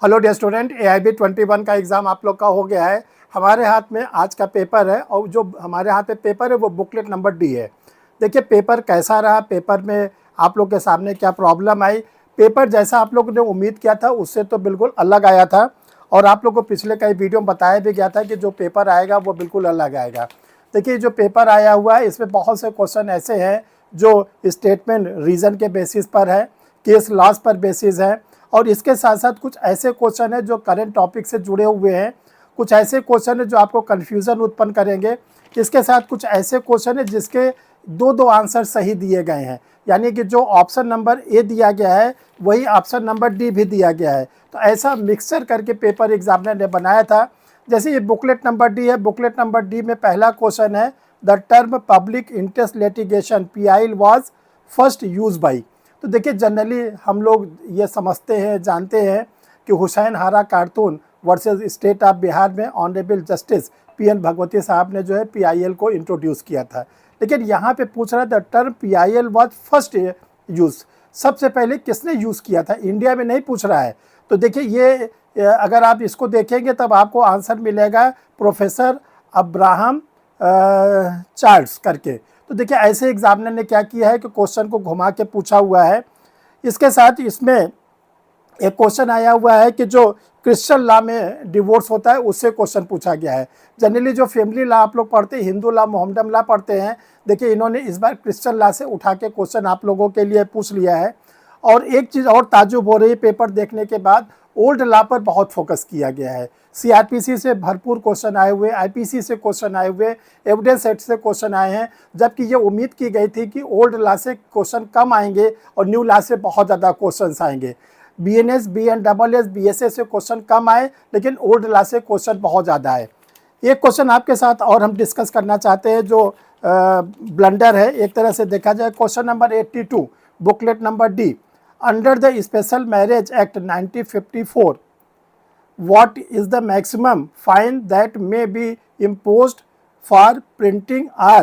Hello dear student, AIB 21 का exam आप लोग का हो गया है। हमारे हाथ में आज का पेपर है और जो हमारे हाथ में पेपर है वो बुकलेट नंबर डी है। देखिए पेपर कैसा रहा, पेपर में आप लोग के सामने क्या प्रॉब्लम आई। पेपर जैसा आप लोगों ने उम्मीद किया था उससे तो बिल्कुल अलग आया था और आप लोग को पिछले कई वीडियो में बताया भी गया था कि जो पेपर आएगा वो बिल्कुल अलग आएगा। देखिए जो पेपर आया हुआ है इसमें बहुत से क्वेश्चन ऐसे हैं जो स्टेटमेंट रीज़न के बेसिस पर है, केस लॉस पर बेसिस है और इसके साथ साथ कुछ ऐसे क्वेश्चन है जो करंट टॉपिक से जुड़े हुए हैं, कुछ ऐसे क्वेश्चन है जो आपको कन्फ्यूज़न उत्पन्न करेंगे। इसके साथ कुछ ऐसे क्वेश्चन है जिसके दो दो आंसर सही दिए गए हैं, यानी कि जो ऑप्शन नंबर ए दिया गया है वही ऑप्शन नंबर डी भी दिया गया है। तो ऐसा मिक्सचर करके पेपर एग्जामिनर ने बनाया था। जैसे ये बुकलेट नंबर डी है, बुकलेट नंबर डी में पहला क्वेश्चन है the term public interest litigation PIL was first use by. तो देखिए जनरली हम लोग ये समझते हैं, जानते हैं कि हुसैन हारा कारतून वर्सेस स्टेट ऑफ बिहार में ऑनरेबल जस्टिस PN भगवती साहब ने जो है PIL को इंट्रोड्यूस किया था। लेकिन यहाँ पे पूछ रहा है the term PIL was first use, सबसे पहले किसने यूज़ किया था, इंडिया में नहीं पूछ रहा है। तो देखिए ये अगर आप इसको देखेंगे तब आपको आंसर मिलेगा प्रोफेसर अब्राहम चार्ल्स करके। तो देखिए ऐसे एग्जामिनर ने क्या किया है कि क्वेश्चन को घुमा के पूछा हुआ है। इसके साथ इसमें एक क्वेश्चन आया हुआ है कि जो क्रिश्चियन लॉ में डिवोर्स होता है उससे क्वेश्चन पूछा गया है। जनरली जो फैमिली लॉ आप लोग पढ़ते हैं, हिंदू लॉ मोहम्मदन लॉ पढ़ते हैं, देखिए इन्होंने इस बार क्रिश्चियन लॉ से उठा के क्वेश्चन आप लोगों के लिए पूछ लिया है। और एक चीज़ और ताज्जुब हो रही है पेपर देखने के बाद, ओल्ड लॉ पर बहुत फोकस किया गया है। CRPC से भरपूर क्वेश्चन आए हुए, IPC से क्वेश्चन आए हुए, एविडेंस सेट से क्वेश्चन आए हैं, जबकि ये उम्मीद की गई थी कि ओल्ड लॉ से क्वेश्चन कम आएंगे और न्यू लॉ से बहुत ज़्यादा क्वेश्चन आएंगे। BNS BNSS BSS से क्वेश्चन कम आए लेकिन ओल्ड लॉ से क्वेश्चन बहुत ज़्यादा आए। एक क्वेश्चन आपके साथ और हम डिस्कस करना चाहते हैं जो ब्लंडर है एक तरह से देखा जाए। Question number 82 booklet number D, under the special marriage act 1954 what is the maximum fine that may be imposed for printing or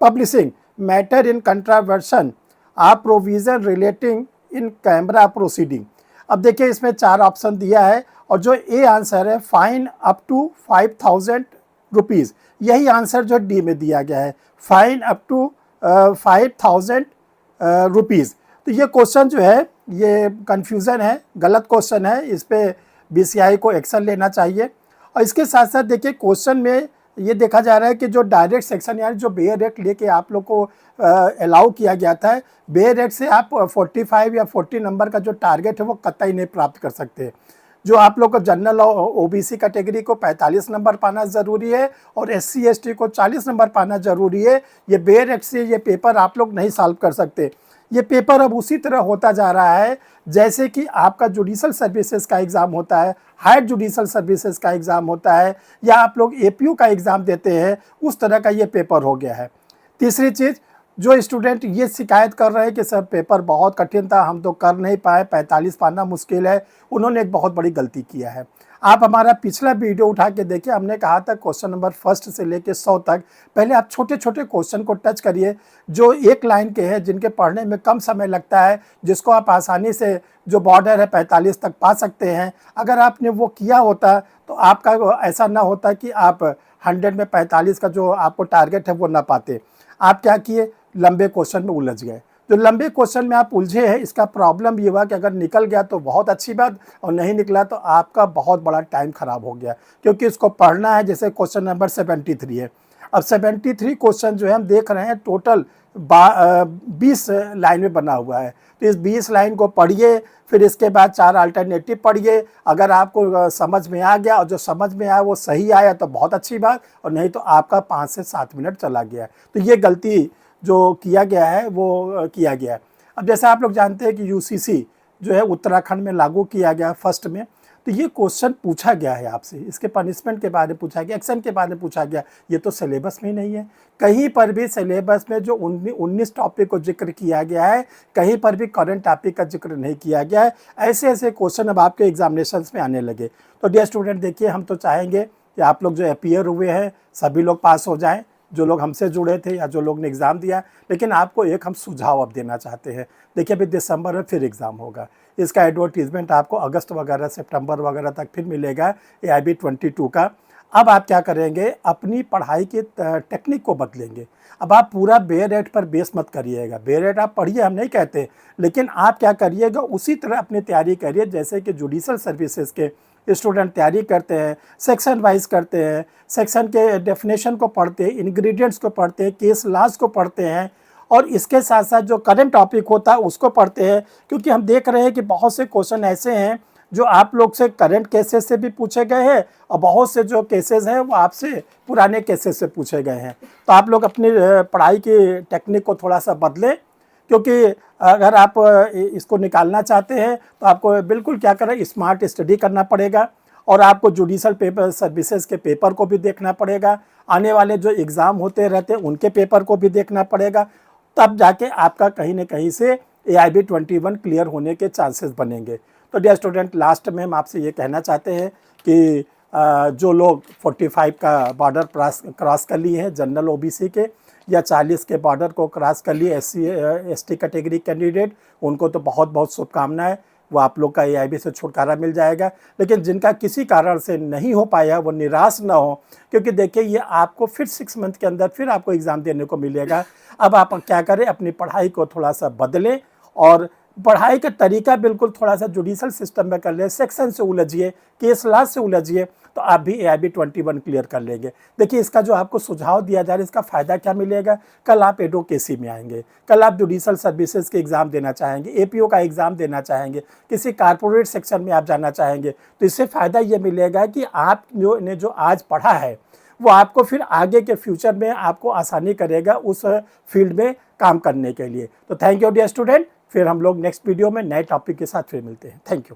publishing matter in contravention or provision relating in camera proceeding। अब देखिए इसमें चार option दिया है और जो A answer है fine up to 5000 rupees, यही आंसर जो डी में दिया गया है, फाइन अप टू 5000 रुपीज़। तो ये क्वेश्चन जो है ये कन्फ्यूज़न है, गलत क्वेश्चन है, इस पर BCI को एक्शन लेना चाहिए। और इसके साथ साथ देखिए क्वेश्चन में ये देखा जा रहा है कि जो डायरेक्ट सेक्शन यानी जो बेयर एक्ट लेके आप लोग को अलाउ किया गया था, बेयर एक्ट से आप 45 या 40 नंबर का जो टारगेट है वो कतई नहीं प्राप्त कर सकते। जो आप लोग को जनरल और OBC कैटेगरी को 45 नंबर पाना ज़रूरी है और SC ST को 40 नंबर पाना ज़रूरी है। ये बेयर एक्ट से ये पेपर आप लोग नहीं सॉल्व कर सकते। ये पेपर अब उसी तरह होता जा रहा है जैसे कि आपका जुडिशल सर्विसेज का एग्ज़ाम होता है, हायर जुडिशल सर्विसेज का एग्ज़ाम होता है, या आप लोग APU का एग्ज़ाम देते हैं, उस तरह का ये पेपर हो गया है। तीसरी चीज़, जो स्टूडेंट ये शिकायत कर रहे हैं कि सर पेपर बहुत कठिन था, हम तो कर नहीं पाए, 45 पाना मुश्किल है, उन्होंने एक बहुत बड़ी गलती किया है। आप हमारा पिछला वीडियो उठा के देखिए, हमने कहा था क्वेश्चन नंबर फर्स्ट से लेके 100 तक पहले आप छोटे छोटे क्वेश्चन को टच करिए जो एक लाइन के हैं, जिनके पढ़ने में कम समय लगता है, जिसको आप आसानी से जो बॉर्डर है 45 तक पा सकते हैं। अगर आपने वो किया होता तो आपका ऐसा ना होता कि आप 100 में 45 का जो आपको टारगेट है वो ना पाते। आप क्या किए, लंबे क्वेश्चन में उलझ गए। जो लंबे क्वेश्चन में आप उलझे हैं इसका प्रॉब्लम ये हुआ कि अगर निकल गया तो बहुत अच्छी बात, और नहीं निकला तो आपका बहुत बड़ा टाइम खराब हो गया, क्योंकि इसको पढ़ना है। जैसे क्वेश्चन नंबर 73 है, अब 73 क्वेश्चन जो है हम देख रहे हैं टोटल 20 लाइन में बना हुआ है। तो इस 20 लाइन को पढ़िए, फिर इसके बाद 4 अल्टरनेटिव पढ़िए। अगर आपको समझ में आ गया और जो समझ में आया वो सही आया तो बहुत अच्छी बात, और नहीं तो आपका 5 से 7 मिनट चला गया। तो ये गलती जो किया गया है वो किया गया है। अब जैसे आप लोग जानते हैं कि UCC जो है उत्तराखंड में लागू किया गया फर्स्ट में, तो ये क्वेश्चन पूछा गया है आपसे, इसके पनिशमेंट के बारे में पूछा गया, एक्शन के बारे में पूछा गया। ये तो सिलेबस में ही नहीं है, कहीं पर भी सिलेबस में जो 19 टॉपिक को जिक्र किया गया है, कहीं पर भी करंट टॉपिक का जिक्र नहीं किया गया है। ऐसे ऐसे क्वेश्चन अब आपके एग्जामिनेशंस में आने लगे। तो डियर स्टूडेंट देखिए, हम तो चाहेंगे कि आप लोग जो अपीयर हुए हैं सभी लोग पास हो जाएँ, जो लोग हमसे जुड़े थे या जो लोग ने एग्ज़ाम दिया, लेकिन आपको एक हम सुझाव अब देना चाहते हैं। देखिए अभी दिसंबर में फिर एग्ज़ाम होगा, इसका एडवर्टीज़मेंट आपको अगस्त वगैरह सितंबर वगैरह तक फिर मिलेगा AIB 22 का। अब आप क्या करेंगे, अपनी पढ़ाई की टेक्निक को बदलेंगे। अब आप पूरा बे रेट पर बेस मत करिएगा, बे रेट आप पढ़िए, हम नहीं कहते, लेकिन आप क्या करिएगा, उसी तरह अपनी तैयारी करिए जैसे कि जुडिशल सर्विसेज के स्टूडेंट तैयारी करते हैं, सेक्शन वाइज करते हैं, सेक्शन के डेफिनेशन को पढ़ते हैं, इंग्रेडिएंट्स को पढ़ते हैं, केस लॉज को पढ़ते हैं, और इसके साथ साथ जो करंट टॉपिक होता है उसको पढ़ते हैं। क्योंकि हम देख रहे हैं कि बहुत से क्वेश्चन ऐसे हैं जो आप लोग से करंट केसेस से भी पूछे गए हैं, और बहुत से जो केसेस हैं वो आपसे पुराने केसेस से पूछे गए हैं। तो आप लोग अपनी पढ़ाई की टेक्निक को थोड़ा सा बदलें, क्योंकि अगर आप इसको निकालना चाहते हैं तो आपको बिल्कुल क्या करें, स्मार्ट स्टडी करना पड़ेगा, और आपको जुडिशल पेपर सर्विसेज के पेपर को भी देखना पड़ेगा, आने वाले जो एग्ज़ाम होते रहते हैं उनके पेपर को भी देखना पड़ेगा, तब जाके आपका कहीं ना कहीं से AIB 21 क्लियर होने के चांसेस बनेंगे। तो डियर स्टूडेंट, लास्ट में हम आपसे ये कहना चाहते हैं कि जो लोग 45 का बॉर्डर क्रॉस कर लिए हैं जनरल OBC के, या 40 के बॉर्डर को क्रॉस कर लिए SC ST कैटेगरी कैंडिडेट, उनको तो बहुत बहुत शुभकामनाएं, वो आप लोग का AIB से छुटकारा मिल जाएगा। लेकिन जिनका किसी कारण से नहीं हो पाया वो निराश ना हो, क्योंकि देखिए ये आपको फिर 6 मंथ के अंदर फिर आपको एग्ज़ाम देने को मिलेगा। अब आप क्या करें, अपनी पढ़ाई को थोड़ा सा बदलें, और पढ़ाई का तरीका बिल्कुल थोड़ा सा जुडिशल सिस्टम में कर ले, सेक्शन से उलझिए, केस लॉ से उलझिए, तो आप भी AIB 21 क्लियर कर लेंगे। देखिए इसका जो आपको सुझाव दिया जा रहा है, इसका फ़ायदा क्या मिलेगा, कल आप एडवोकेसी में आएंगे, कल आप जुडिशल सर्विसेज के एग्ज़ाम देना चाहेंगे, APO का एग्ज़ाम देना चाहेंगे, किसी कारपोरेट सेक्शन में आप जाना चाहेंगे, तो इससे फ़ायदा ये मिलेगा कि आप जो आज पढ़ा है वो आपको फिर आगे के फ्यूचर में आपको आसानी करेगा उस फील्ड में काम करने के लिए। तो थैंक यू डियर स्टूडेंट, फिर हम लोग नेक्स्ट वीडियो में नए टॉपिक के साथ फिर मिलते हैं। Thank you.